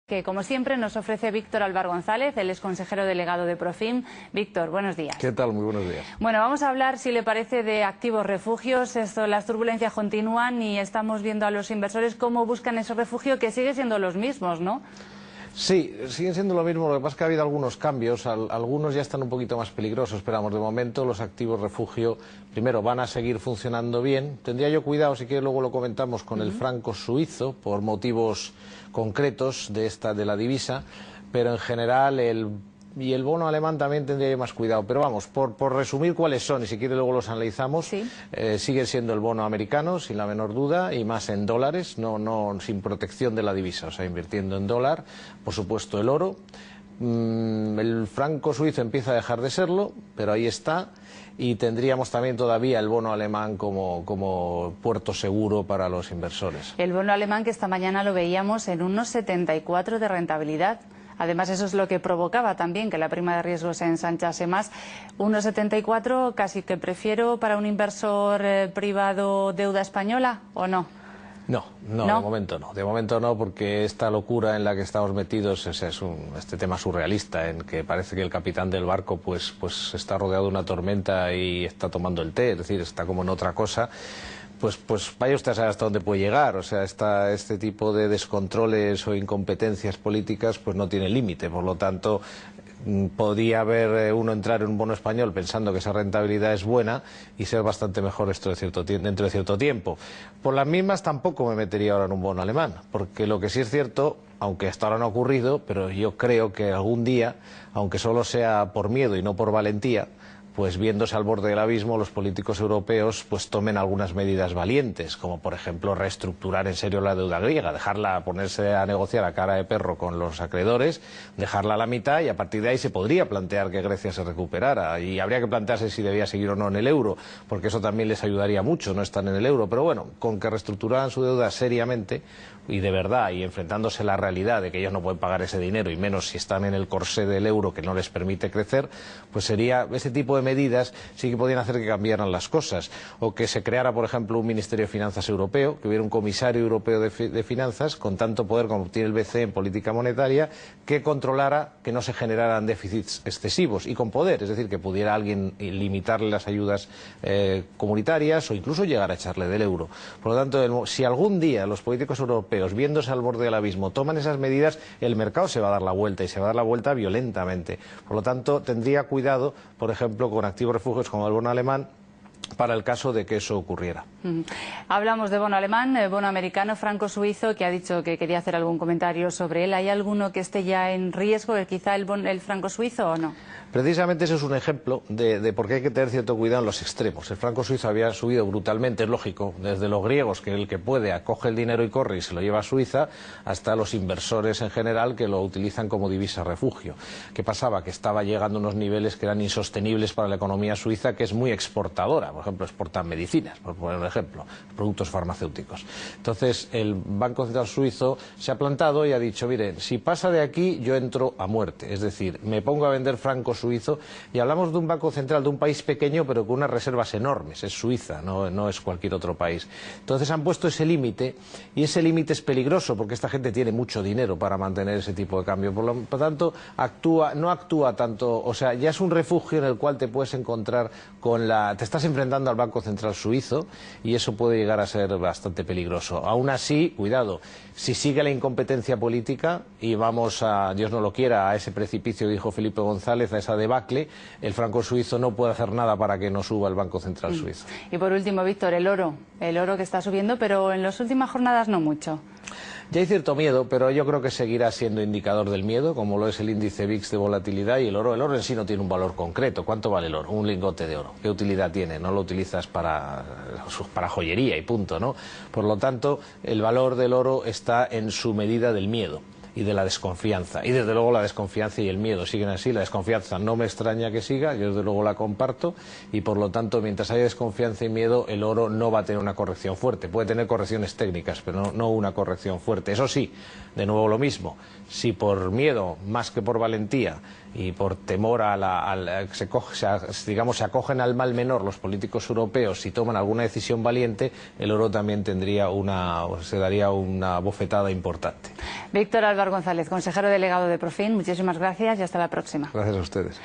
Que como siempre nos ofrece Víctor Álvar González, él es consejero delegado de Profim. Víctor, buenos días. ¿Qué tal? Muy buenos días. Bueno, vamos a hablar, si le parece, de activos refugios. Las turbulencias continúan y estamos viendo a los inversores cómo buscan esos refugios que siguen siendo los mismos, ¿no? Sí, siguen siendo lo mismo, lo que pasa es que ha habido algunos cambios, algunos ya están un poquito más peligrosos, pero vamos, de momento los activos refugio, primero, van a seguir funcionando bien. Tendría yo cuidado, si quiere luego lo comentamos, con el franco suizo, por motivos concretos de la divisa, pero en general el bono alemán también tendría yo más cuidado. Pero vamos, por resumir cuáles son, y si quiere luego los analizamos, sí. Sigue siendo el bono americano, sin la menor duda, y más en dólares, no sin protección de la divisa, o sea, invirtiendo en dólar. Por supuesto, el oro. El franco suizo empieza a dejar de serlo, pero ahí está. Y tendríamos también todavía el bono alemán como puerto seguro para los inversores. El bono alemán, que esta mañana lo veíamos en unos 74 de rentabilidad. Además, eso es lo que provocaba también que la prima de riesgo se ensanchase más. 1,74, casi que prefiero para un inversor privado deuda española, ¿o no? No, de momento no, porque esta locura en la que estamos metidos este tema surrealista, en que parece que el capitán del barco pues está rodeado de una tormenta y está tomando el té, es decir, está como en otra cosa. Pues vaya usted a saber hasta dónde puede llegar. O sea, este tipo de descontroles o incompetencias políticas pues no tiene límite. Por lo tanto, podía haber uno entrar en un bono español pensando que esa rentabilidad es buena y ser bastante mejor dentro de cierto tiempo. Por las mismas tampoco me metería ahora en un bono alemán, porque lo que sí es cierto, aunque hasta ahora no ha ocurrido, pero yo creo que algún día, aunque solo sea por miedo y no por valentía, pues viéndose al borde del abismo, los políticos europeos pues tomen algunas medidas valientes, como por ejemplo reestructurar en serio la deuda griega, dejarla, ponerse a negociar a cara de perro con los acreedores, dejarla a la mitad, y a partir de ahí se podría plantear que Grecia se recuperara, y habría que plantearse si debía seguir o no en el euro, porque eso también les ayudaría mucho, no están en el euro, pero bueno, con que reestructuraran su deuda seriamente y de verdad, y enfrentándose a la realidad de que ellos no pueden pagar ese dinero, y menos si están en el corsé del euro que no les permite crecer, pues sería ese tipo de medidas sí que podían hacer que cambiaran las cosas, o que se creara, por ejemplo, un Ministerio de Finanzas europeo, que hubiera un comisario europeo de finanzas con tanto poder como tiene el BCE en política monetaria, que controlara que no se generaran déficits excesivos y con poder, es decir, que pudiera alguien limitarle las ayudas comunitarias o incluso llegar a echarle del euro. Por lo tanto, si algún día los políticos europeos, viéndose al borde del abismo, toman esas medidas, el mercado se va a dar la vuelta, y se va a dar la vuelta violentamente. Por lo tanto, tendría cuidado, por ejemplo, con activos refugios como el bono alemán, para el caso de que eso ocurriera. Hablamos de bono alemán, bono americano, franco suizo, que ha dicho que quería hacer algún comentario sobre él. ¿Hay alguno que esté ya en riesgo, quizá el franco suizo, o no? Precisamente ese es un ejemplo de por qué hay que tener cierto cuidado en los extremos. El franco suizo había subido brutalmente, es lógico, desde los griegos, que el que puede acoge el dinero y corre y se lo lleva a Suiza, hasta los inversores en general que lo utilizan como divisa refugio. ¿Qué pasaba? Que estaba llegando a unos niveles que eran insostenibles para la economía suiza, que es muy exportadora. Por ejemplo, exportan medicinas, por poner un ejemplo, productos farmacéuticos. Entonces, el Banco Central Suizo se ha plantado y ha dicho, miren, si pasa de aquí, yo entro a muerte. Es decir, me pongo a vender franco suizo, y hablamos de un banco central de un país pequeño pero con unas reservas enormes, es Suiza, no es cualquier otro país. Entonces han puesto ese límite, y ese límite es peligroso porque esta gente tiene mucho dinero para mantener ese tipo de cambio. Por lo tanto, no actúa tanto, o sea, ya es un refugio en el cual te puedes encontrar te estás enfrentando al Banco Central Suizo, y eso puede llegar a ser bastante peligroso. Aún así, cuidado, si sigue la incompetencia política y vamos a, Dios no lo quiera, a ese precipicio, dijo Felipe González, a esa debacle, el franco suizo no puede hacer nada para que no suba el Banco Central Suizo. Y por último, Víctor, el oro que está subiendo, pero en las últimas jornadas no mucho. Ya hay cierto miedo, pero yo creo que seguirá siendo indicador del miedo, como lo es el índice VIX de volatilidad, y el oro en sí no tiene un valor concreto. ¿Cuánto vale el oro? Un lingote de oro. ¿Qué utilidad tiene? No lo utilizas para joyería y punto, ¿no? Por lo tanto, el valor del oro está en su medida del miedo y de la desconfianza. Y desde luego la desconfianza y el miedo siguen así. La desconfianza no me extraña que siga, yo desde luego la comparto, y por lo tanto, mientras haya desconfianza y miedo, el oro no va a tener una corrección fuerte. Puede tener correcciones técnicas, pero no una corrección fuerte. Eso sí, de nuevo lo mismo, si por miedo más que por valentía y por temor digamos, se acogen al mal menor los políticos europeos y toman alguna decisión valiente, el euro también se daría una bofetada importante. Víctor Álvaro González, consejero delegado de Profin, muchísimas gracias y hasta la próxima. Gracias a ustedes.